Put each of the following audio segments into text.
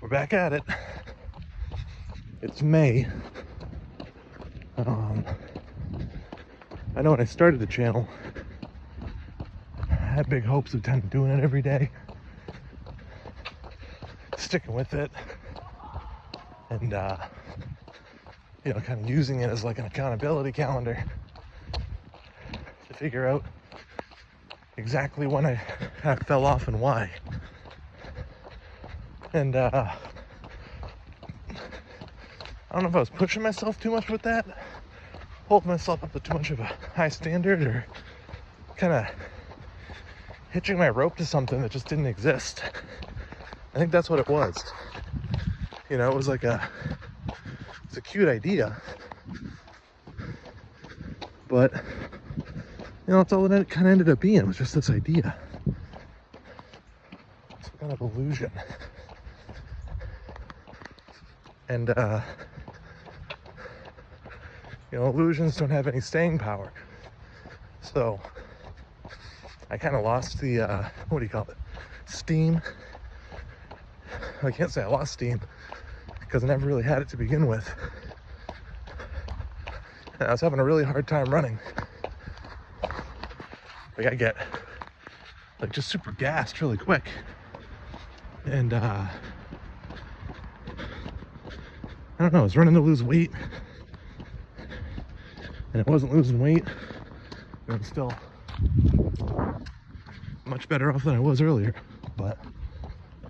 We're back at it. It's May. I know when I started the channel, I had big hopes of doing it every day, sticking with it, and kind of using it as like an accountability calendar to figure out exactly when I fell off and why. And I don't know if I was pushing myself too much with that, holding myself up to too much of a high standard, or kind of hitching my rope to something that just didn't exist. I think that's what it was. It was like it's a cute idea, but that's all it kind of ended up being, was just this idea. It's kind of illusion. And illusions don't have any staying power. So I kind of lost the what do you call it? Steam. I can't say I lost steam because I never really had it to begin with. And I was having a really hard time running. Like I get just super gassed really quick. And I don't know, I was running to lose weight, and it wasn't losing weight. I'm still much better off than I was earlier, but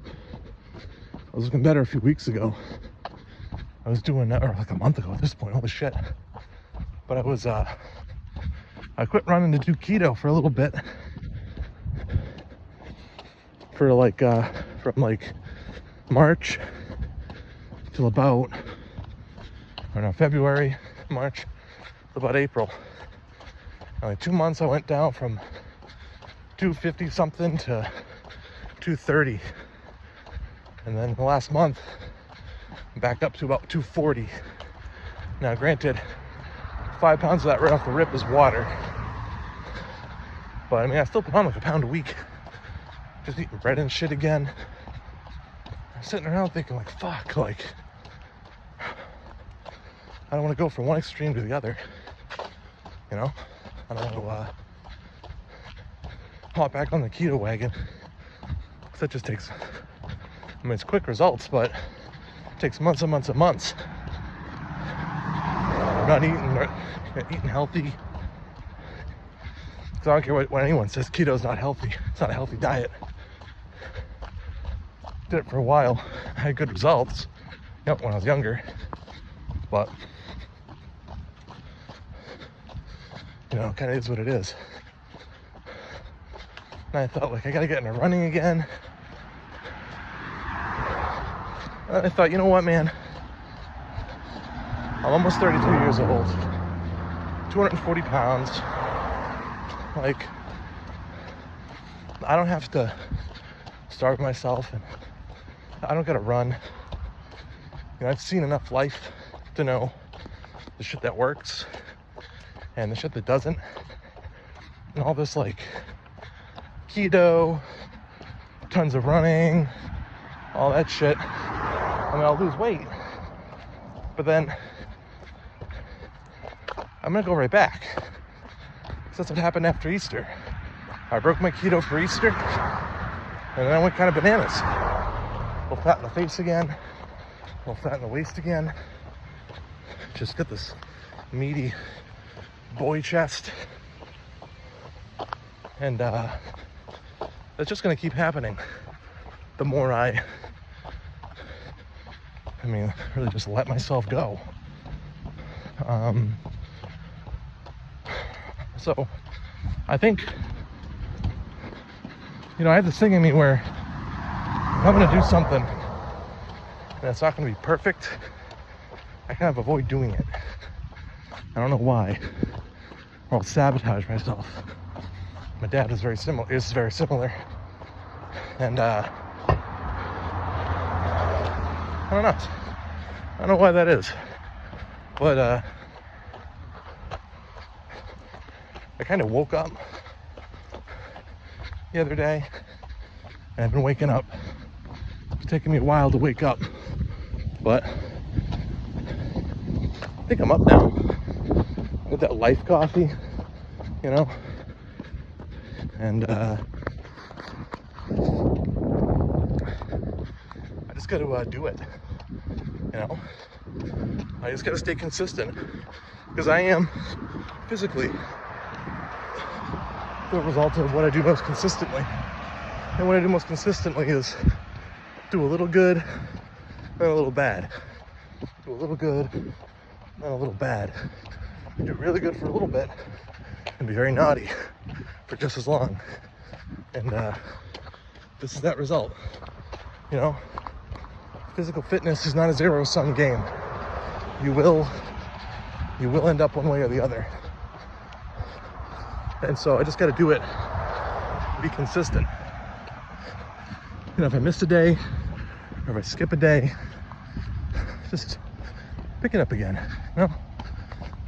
I was looking better a few weeks ago. I was doing that, or like a month ago at this point, holy shit. But I quit running to do keto for a little bit, for from March till about, February, March, about April. In 2 months I went down from 250 something to 230. And then the last month, I'm back up to about 240. Now granted, 5 pounds of that right off the rip is water. But I still put on like a pound a week. Just eating bread and shit again. I'm sitting around thinking fuck, I don't want to go from one extreme to the other. I don't want to hop back on the keto wagon. Because that just takes, it's quick results, but it takes months and months and months. I'm not eating healthy. So I don't care what anyone says, keto's not healthy. It's not a healthy diet. Did it for a while. I had good results when I was younger. But it kind of is what it is. And I thought, I gotta get into running again. And I thought, you know what, man? I'm almost 32 years old. 240 pounds. I don't have to starve myself, and I don't gotta run. I've seen enough life to know the shit that works and the shit that doesn't, and all this keto, tons of running, all that shit. I'll lose weight, but then I'm gonna go right back. So that's what happened after Easter. I broke my keto for Easter, and then I went kind of bananas. A little fat in the face again, a little fat in the waist again. Just got this meaty boy chest, and that's just gonna keep happening the more I really just let myself go. So I think I have this thing in me where if I'm gonna do something and it's not gonna be perfect, I kind of avoid doing it. I don't know why, or I'll sabotage myself. My dad is very similar, and I don't know why that is, but I kind of woke up the other day, and I've been waking up taking me a while to wake up, but I think I'm up now with that Life coffee, you know, and I just got to do it, you know. I just got to stay consistent, because I am physically the result of what I do most consistently. And what I do most consistently is do a little good and a little bad. Do a little good and a little bad. Do really good for a little bit and be very naughty for just as long. And this is that result. You know, physical fitness is not a zero-sum game. You will end up one way or the other. And so I just got to do it, be consistent. You know, if I miss a day, or if I skip a day, just pick it up again, you know?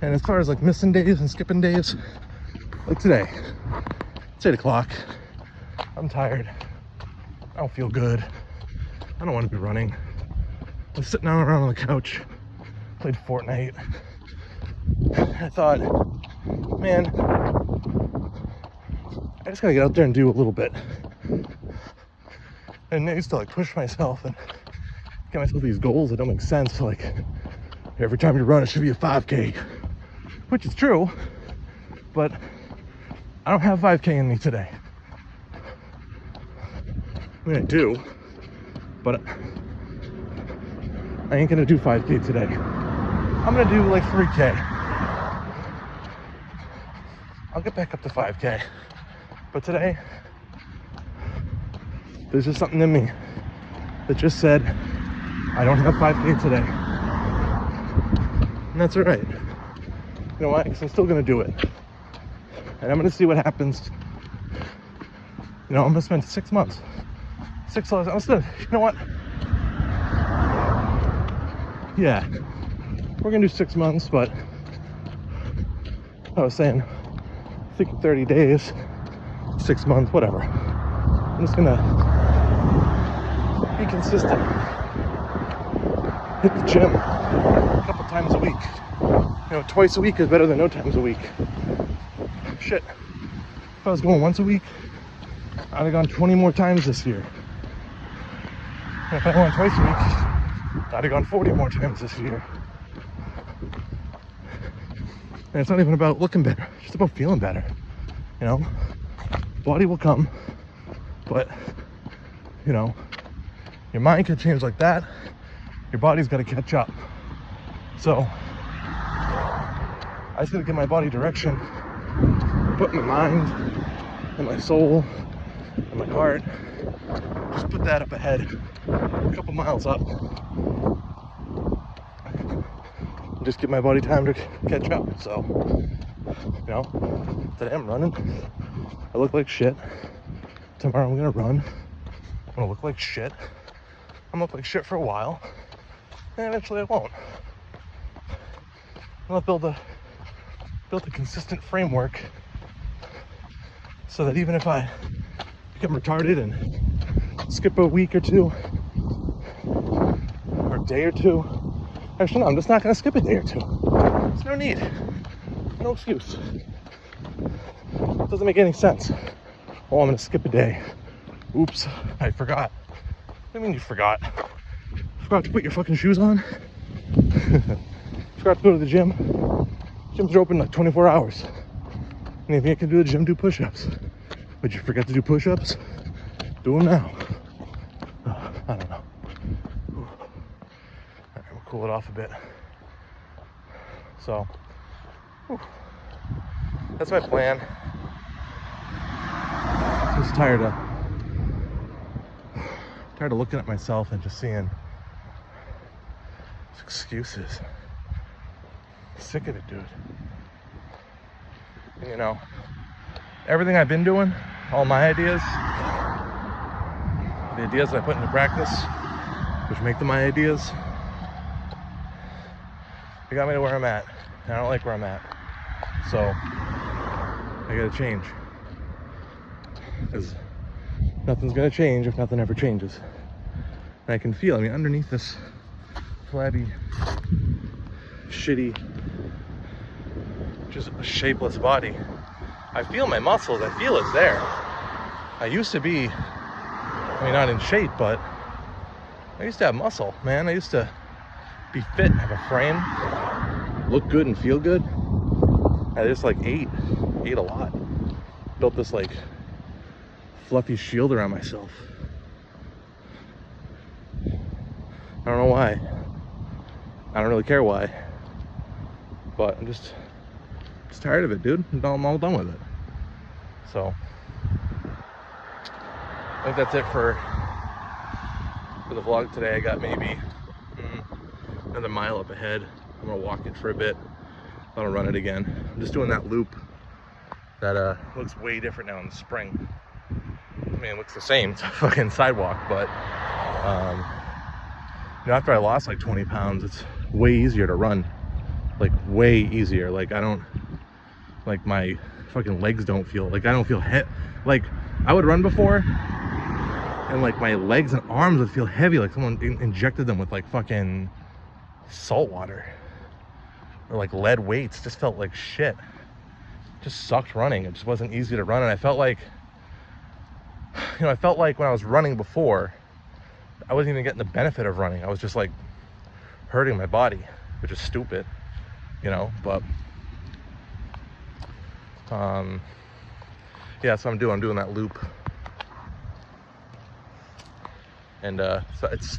And as far as like missing days and skipping days, like today, it's 8 o'clock, I'm tired, I don't feel good, I don't want to be running. I was sitting around on the couch, played Fortnite. I thought, man, I just gotta get out there and do a little bit. And I used to like push myself and get myself these goals that don't make sense. Like every time you run, it should be a 5K, which is true, but I don't have 5K in me today. I mean, I do, but I ain't gonna do 5K today. I'm gonna do like 3K. I'll get back up to 5K. But today, there's just something in me that just said, I don't have 5K today. And that's all right. You know why? Because I'm still gonna do it. And I'm gonna see what happens. You know, I'm gonna spend 6 months. You know what? Yeah, we're gonna do 6 months, but I was saying, thinking 30 days, 6 months, whatever. I'm just gonna be consistent. Hit the gym a couple times a week. You know, twice a week is better than no times a week. Shit. If I was going once a week, I'd have gone 20 more times this year. And if I went twice a week, I'd have gone 40 more times this year. And it's not even about looking better, it's just about feeling better. You know, body will come, but you know, your mind can change like that. Your body's got to catch up. So I just got to give my body direction, put my mind and my soul and my heart, just put that up ahead, a couple miles up. Just give my body time to catch up. So, you know, today I'm running. I look like shit. Tomorrow I'm gonna run. I'm gonna look like shit. I'm gonna look like shit for a while, and eventually I won't. I'm gonna build a consistent framework so that even if I become retarded and skip a week or two, or a day or two. Actually, no, I'm just not going to skip a day or two. There's no need. No excuse. It doesn't make any sense. Oh, I'm going to skip a day. Oops, I forgot. What do you mean you forgot? Forgot to put your fucking shoes on? Forgot to go to the gym? Gyms are open like 24 hours. And if you can do the gym, do push-ups. But you forget to do push-ups? Do them now. I don't know. Cool it off a bit. So, that's my plan. I'm just tired of looking at myself and just seeing excuses. I'm sick of it, dude. And, you know, everything I've been doing, all my ideas, the ideas I put into practice, which make them my ideas, it got me to where I'm at. And I don't like where I'm at. So I gotta change. Because nothing's gonna change if nothing ever changes. And I can feel, I mean, underneath this flabby, shitty, just shapeless body, I feel my muscles. I feel it's there. I used to be, I mean, not in shape, but I used to have muscle, man. I used to be fit, have a frame, look good and feel good. I just like ate a lot. Built this like fluffy shield around myself. I don't know why. I don't really care why. But I'm just tired of it, dude. I'm all done with it. So I think that's it for the vlog today. I got maybe another mile up ahead. I'm gonna walk it for a bit. I'm gonna run it again. I'm just doing that loop that looks way different now in the spring. I mean, it looks the same. It's a fucking sidewalk, but you know, after I lost like 20 pounds, it's way easier to run. Like way easier. Like I don't, like my fucking legs don't feel, like I don't feel like I would run before and like my legs and arms would feel heavy, like someone injected them with like fucking salt water or like lead weights. Just felt like shit. Just sucked running. It just wasn't easy to run. And I felt like, you know, I felt like when I was running before, I wasn't even getting the benefit of running. I was just like hurting my body, which is stupid, you know. But yeah, that's what I'm doing. I'm doing that loop. And so it's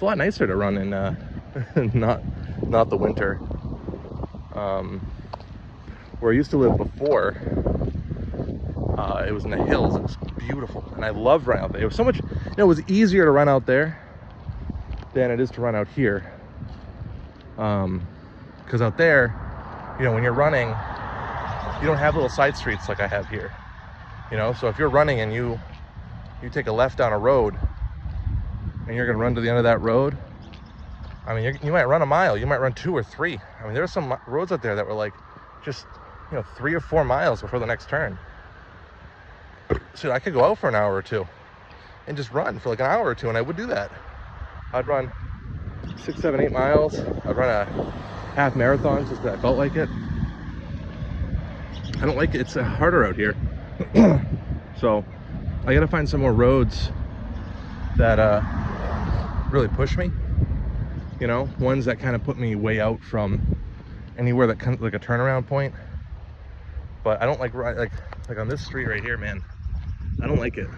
a lot nicer to run in not the winter. Where I used to live before, it was in the hills. It was beautiful, and I loved running out there. It was so much, you know, it was easier to run out there than it is to run out here. Because out there, you know, when you're running, you don't have little side streets like I have here. You know, so if you're running and you take a left down a road, and you're gonna run to the end of that road, I mean, you might run a mile, you might run 2 or 3. I mean, there are some roads out there that were like just, you know, 3 or 4 miles before the next turn. So I could go out for an hour or 2 and just run for like an hour or 2, and I would do that. I'd run 6, 7, 8 miles. I'd run a half marathon just because I felt like it. I don't like it. It's harder out here. So I gotta find some more roads that really push me, you know, ones that kind of put me way out from anywhere that comes like a turnaround point. But I don't like on this street right here, man, I don't like it.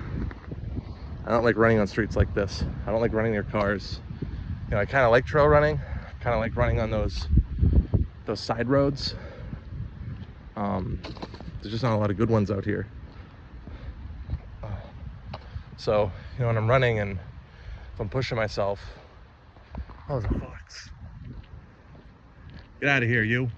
I don't like running on streets like this. I don't like running near cars. You know, I kind of like trail running, kind of like running on those side roads. There's just not a lot of good ones out here. So, you know, when I'm running and if I'm pushing myself, oh, there's a fox. Get out of here, you.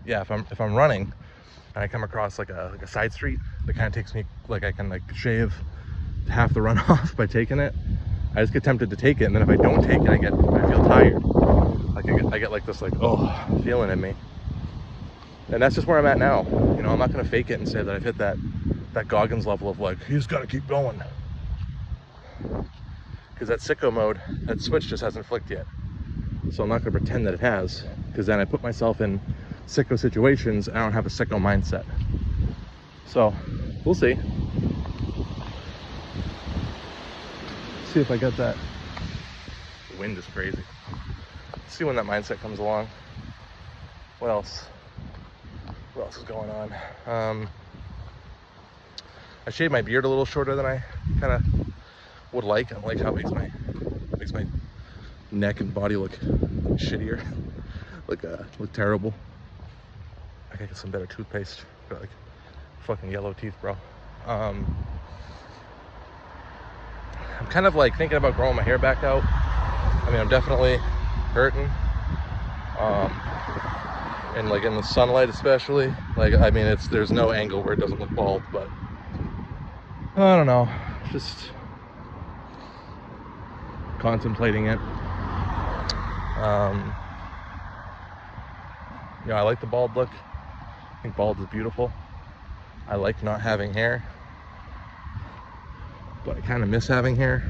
Yeah, if I'm running and I come across like a side street that kind of takes me, like I can like shave half the run off by taking it, I just get tempted to take it, and then if I don't take it, I feel tired. Like I get like this like, oh, feeling in me. And that's just where I'm at now. You know, I'm not gonna fake it and say that I've hit that Goggins level of like, you just gotta keep going. Because that sicko mode, that switch just hasn't flicked yet. So I'm not gonna pretend that it has, because then I put myself in sicko situations and I don't have a sicko mindset. So we'll see. See if I get that. The wind is crazy. See when that mindset comes along. What else is going on? I shaved my beard a little shorter than I kind of would like. I don't like how it makes my neck and body look shittier, look terrible. I gotta get some better toothpaste. Got like fucking yellow teeth, bro. I'm kind of like thinking about growing my hair back out. I mean, I'm definitely hurting. And like in the sunlight especially, like, I mean, there's no angle where it doesn't look bald, but I don't know, just contemplating it. Yeah, I like the bald look. I think bald is beautiful. I like not having hair, but I kind of miss having hair.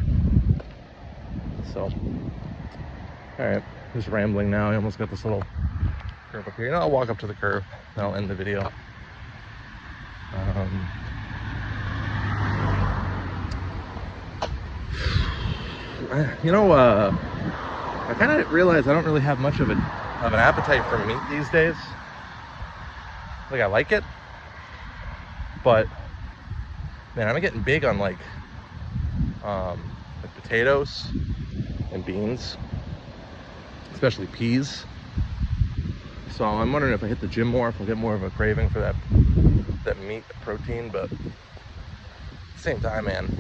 So, all right, just rambling now. I almost got this little curve up here. You know, I'll walk up to the curve and I'll end the video. I kind of realize I don't really have much of an appetite for meat these days. Like, I like it, but man, I'm getting big on like potatoes and beans, especially peas. So I'm wondering if I hit the gym more, if I'll get more of a craving for that meat protein. But at the same time, man,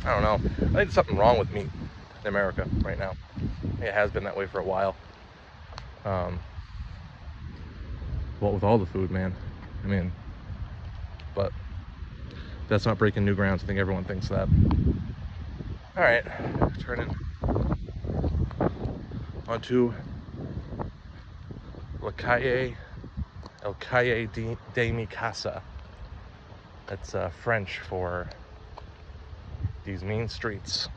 I don't know. I think there's something wrong with meat in America right now. It has been that way for a while. Well, with all the food, man. I mean, but that's not breaking new grounds. I think everyone thinks that. All right, turning onto El Calle de mi Casa. That's French for these mean streets.